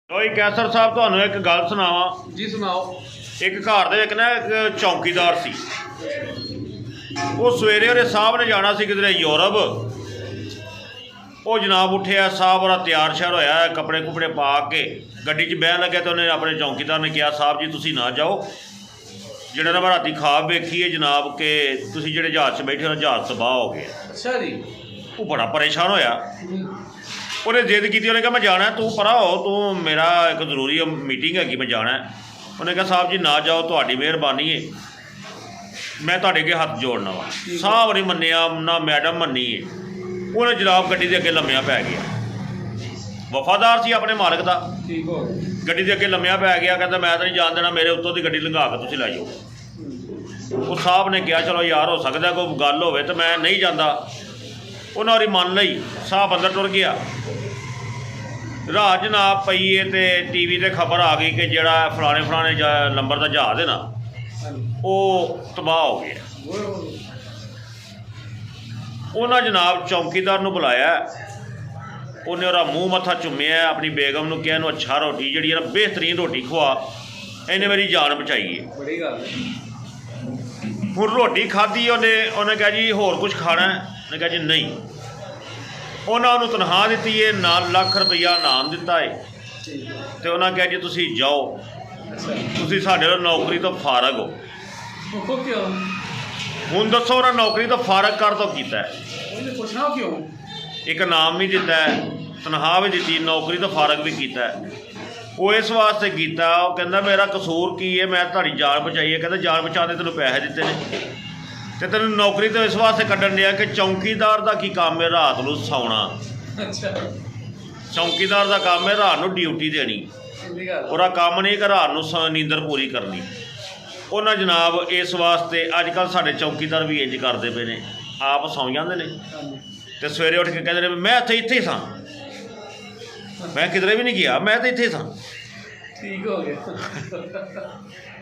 ਓਏ ਕੈਸਰ ਸਾਹਿਬ ਤੁਹਾਨੂੰ ਇੱਕ ਗੱਲ ਸੁਣਾਵਾਂ ਜੀ ਸੁਣਾਓ। ਇੱਕ ਘਰ ਦੇ ਵਿੱਚ ਨਾ ਇੱਕ ਚੌਕੀਦਾਰ ਸੀ। ਉਹ ਸਵੇਰੇ ਉਹਦੇ ਸਾਹਿਬ ਨੇ ਜਾਣਾ ਸੀ ਕਿਧਰੇ ਯੂਰਪ। ਉਹ ਜਨਾਬ ਉੱਠਿਆ, ਸਾਹਿਬ ਉਹਦਾ ਤਿਆਰ ਸ਼ਿਆਰ ਹੋਇਆ, ਕੱਪੜੇ ਕੁਪੜੇ ਪਾ ਕੇ ਗੱਡੀ 'ਚ ਬਹਿਣ ਲੱਗਿਆ ਤਾਂ ਉਹਨੇ ਆਪਣੇ ਚੌਕੀਦਾਰ ਨੇ ਕਿਹਾ, ਸਾਹਿਬ ਜੀ ਤੁਸੀਂ ਨਾ ਜਾਓ, ਜਿਹੜਾ ਨਾ ਮੈਂ ਰਾਤੀ ਖਾਬ ਵੇਖੀ ਹੈ ਜਨਾਬ ਕਿ ਤੁਸੀਂ ਜਿਹੜੇ ਜਹਾਜ਼ 'ਚ ਬੈਠੇ ਹੋ ਜਹਾਜ਼ ਤਬਾਹ ਹੋ ਗਏ। ਅੱਛਾ ਜੀ। ਉਹ ਬੜਾ ਪਰੇਸ਼ਾਨ ਹੋਇਆ। ਉਹਨੇ ਜ਼ਿੱਦ ਕੀਤੀ, ਉਹਨੇ ਕਿਹਾ ਮੈਂ ਜਾਣਾ, ਤੂੰ ਪਰਾਂ ਹੋ, ਤੂੰ ਮੇਰਾ ਇੱਕ ਜ਼ਰੂਰੀ ਮੀਟਿੰਗ ਹੈਗੀ, ਮੈਂ ਜਾਣਾ। ਉਹਨੇ ਕਿਹਾ ਸਾਹਿਬ ਜੀ ਨਾ ਜਾਓ, ਤੁਹਾਡੀ ਮਿਹਰਬਾਨੀ ਹੈ, ਮੈਂ ਤੁਹਾਡੇ ਅੱਗੇ ਹੱਥ ਜੋੜਨਾ ਵਾ। ਸਾਹਿਬ ਨਹੀਂ ਮੰਨਿਆ, ਨਾ ਮੈਡਮ ਮੰਨੀ ਹੈ। ਉਹਨੇ ਜਨਾਬ ਗੱਡੀ ਦੇ ਅੱਗੇ ਲੰਮਿਆ ਪੈ ਗਿਆ। ਵਫਾਦਾਰ ਸੀ ਆਪਣੇ ਮਾਲਕ ਦਾ। ਠੀਕ ਹੋ ਗਿਆ। ਗੱਡੀ ਦੇ ਅੱਗੇ ਲੰਮਿਆ ਪੈ ਗਿਆ, ਕਹਿੰਦਾ ਮੈਂ ਤਾਂ ਨਹੀਂ ਜਾਣ ਦੇਣਾ, ਮੇਰੇ ਉੱਤੋਂ ਦੀ ਗੱਡੀ ਲੰਘਾ ਕੇ ਤੁਸੀਂ ਲੈ ਜਾਓ। ਉਹ ਸਾਹਿਬ ਨੇ ਕਿਹਾ ਚਲੋ ਯਾਰ ਹੋ ਸਕਦਾ ਕੋਈ ਗੱਲ ਹੋਵੇ ਤਾਂ ਮੈਂ ਨਹੀਂ ਜਾਂਦਾ। ਉਹਨਾਂ ਉਹਦੀ ਮੰਨ ਲਈ। ਸਾਹਿਬ ਅੰਦਰ ਟੁਰ ਗਿਆ। ਰਾਤ ਜਨਾਬ ਪਈ ਹੈ ਅਤੇ ਟੀ ਵੀ 'ਤੇ ਖਬਰ ਆ ਗਈ ਕਿ ਜਿਹੜਾ ਫਲਾਣੇ ਨੰਬਰ ਦਾ ਜਹਾਜ਼ ਹੈ ਨਾ ਉਹ ਤਬਾਹ ਹੋ ਗਿਆ। ਉਹਨਾਂ ਜਨਾਬ ਚੌਕੀਦਾਰ ਨੂੰ ਬੁਲਾਇਆ। ਉਹਨੇ ਉਹਦਾ ਮੂੰਹ ਮੱਥਾ ਚੁੰਮਿਆ, ਆਪਣੀ ਬੇਗਮ ਨੂੰ ਕਿਹਾ ਇਹਨੂੰ ਅੱਛਾ ਰੋਟੀ ਜਿਹੜੀ ਹੈ ਨਾ ਬਿਹਤਰੀਨ ਰੋਟੀ ਖਵਾ, ਇਹਨੇ ਮੇਰੀ ਜਾਨ ਬਚਾਈ ਹੈ। ਬੜੀ ਗੱਲ ਹੈ। ਹੁਣ ਰੋਟੀ ਖਾਧੀ ਉਹਨੇ ਕਿਹਾ ਜੀ ਹੋਰ ਕੁਝ ਖਾਣਾ? ਉਹਨੇ ਕਿਹਾ ਜੀ ਨਹੀਂ। ਉਹਨਾਂ ਉਹਨੂੰ ਤਨਖਾਹ ਦਿੱਤੀ ਹੈ, ਨਾਲ ਲੱਖ ਰੁਪਈਆ ਇਨਾਮ ਦਿੱਤਾ ਹੈ ਅਤੇ ਉਹਨਾਂ ਕਿਹਾ ਜੀ ਤੁਸੀਂ ਜਾਓ, ਤੁਸੀਂ ਸਾਡੇ ਨਾਲ ਨੌਕਰੀ ਤੋਂ ਫਾਰਗ ਹੋ। ਉਹ ਕਿਉਂ? ਹੁਣ ਦੱਸੋ ਉਹਨਾਂ ਨੌਕਰੀ ਤੋਂ ਫਾਰਗ ਕਰ ਤੋਂ ਕੀਤਾ ਹੈ? ਉਹਨੇ ਪੁੱਛਣਾ ਕਿਉਂ? ਇੱਕ ਇਨਾਮ ਵੀ ਦਿੱਤਾ ਹੈ, ਤਨਖਾਹ ਵੀ ਦਿੱਤੀ, ਨੌਕਰੀ ਤੋਂ ਫਾਰਗ ਵੀ ਕੀਤਾ ਹੈ। ਉਹ ਇਸ ਵਾਸਤੇ ਕੀਤਾ, ਉਹ ਕਹਿੰਦਾ ਮੇਰਾ ਕਸੂਰ ਕੀ ਹੈ, ਮੈਂ ਤੁਹਾਡੀ ਜਾਨ ਬਚਾਈ ਹੈ। ਕਹਿੰਦਾ ਜਾਨ ਬਚਾਉਣ ਦੇ ਤੈਨੂੰ ਪੈਸੇ ਦਿੱਤੇ ਨੇ ਅਤੇ ਤੈਨੂੰ ਨੌਕਰੀ ਤੋਂ ਇਸ ਵਾਸਤੇ ਕੱਢਣ ਡਿਆ ਕਿ ਚੌਕੀਦਾਰ ਦਾ ਕੀ ਕੰਮ ਹੈ ਰਾਤ ਨੂੰ ਸੌਣਾ। ਅੱਛਾ। ਚੌਕੀਦਾਰ ਦਾ ਕੰਮ ਹੈ ਰਾਤ ਨੂੰ ਡਿਊਟੀ ਦੇਣੀ, ਉਹਦਾ ਕੰਮ ਨਹੀਂ ਕਿ ਰਾਤ ਨੂੰ ਨੀਂਦਰ ਪੂਰੀ ਕਰਨੀ। ਉਹਨਾਂ ਜਨਾਬ ਇਸ ਵਾਸਤੇ ਅੱਜ ਕੱਲ੍ਹ ਸਾਡੇ ਚੌਕੀਦਾਰ ਵੀ ਇੰਝ ਕਰਦੇ ਪਏ ਨੇ, ਆਪ ਸੌਂ ਜਾਂਦੇ ਨੇ ਅਤੇ ਸਵੇਰੇ ਉੱਠ ਕੇ ਕਹਿੰਦੇ ਨੇ ਮੈਂ ਇੱਥੇ ਹੀ ਸਾਂ, ਮੈਂ ਕਿਧਰੇ ਵੀ ਨਹੀਂ ਗਿਆ, ਮੈਂ ਤਾਂ ਇੱਥੇ ਸਾਂ। ਠੀਕ ਹੋ ਗਿਆ।